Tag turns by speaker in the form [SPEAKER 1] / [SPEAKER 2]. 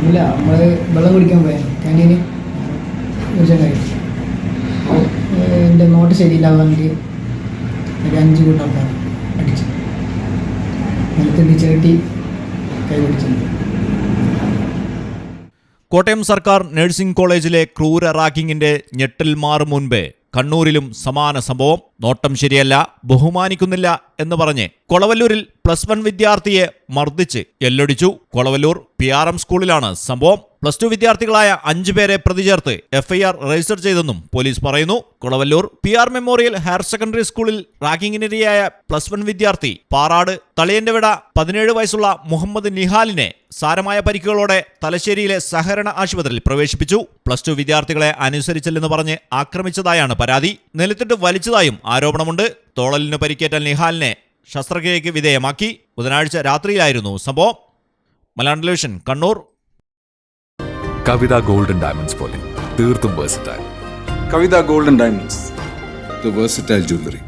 [SPEAKER 1] ഇല്ല, നമ്മൾ വെള്ളം കുടിക്കാൻ പോയ ക്യാൻറ്റീന് ഒരു ചങ്ങായി എൻ്റെ നോട്ട് ശരിയില്ലാവാണ്ട് ഒരു 5 കൂട്ടം ആൾക്കാർ അടിച്ചു നിലത്തിൻ്റെ ചേട്ടി കൈ പിടിച്ചിട്ടുണ്ട്.
[SPEAKER 2] കോട്ടയം സർക്കാർ നഴ്സിംഗ് കോളേജിലെ ക്രൂര റാഗിങ്ങിന്റെ ഞെട്ടൽ മാറും മുൻപേ കണ്ണൂരിലും സമാന സംഭവം. നോട്ടം ശരിയല്ല, ബഹുമാനിക്കുന്നില്ല എന്ന് പറഞ്ഞ് കൊളവല്ലൂരിൽ +1 വിദ്യാർത്ഥിയെ മർദ്ദിച്ച് എല്ലൊടിച്ചു. കൊളവല്ലൂർ PRM സ്കൂളിലാണ് സംഭവം. +2 വിദ്യാർത്ഥികളായ 5 പേരെ പ്രതി ചേർത്ത് FIR രജിസ്റ്റർ ചെയ്തെന്നും പോലീസ് പറയുന്നു. Kolavallur PR memorial higher secondary സ്കൂളിൽ റാഗിങ്ങിനിരയായ +1 വിദ്യാർത്ഥി പാറാട് തളിയന്റെവിട 17 വയസ്സുള്ള മുഹമ്മദ് നിഹാലിനെ സാരമായ പരിക്കുകളോടെ തലശ്ശേരിയിലെ സഹകരണ ആശുപത്രിയിൽ പ്രവേശിപ്പിച്ചു. +2 വിദ്യാർത്ഥികളെ അനുസരിച്ചില്ലെന്ന് പറഞ്ഞ് ആക്രമിച്ചതായാണ് പരാതി. നിലത്തിട്ട് വലിച്ചതായും ആരോപണമുണ്ട്. തോളലിന് പരിക്കേറ്റ നിഹാലിനെ ശസ്ത്രക്രിയയ്ക്ക് വിധേയമാക്കി. ബുധനാഴ്ച രാത്രിയിലായിരുന്നു സംഭവം. മലയാളം ടെലിവിഷൻ, കണ്ണൂർ.
[SPEAKER 3] കവിത ഗോൾഡൻ ഡയമണ്ട്സ് പോലെ തീർത്തും versatile.
[SPEAKER 4] Kavitha golden diamonds, the versatile jewellery.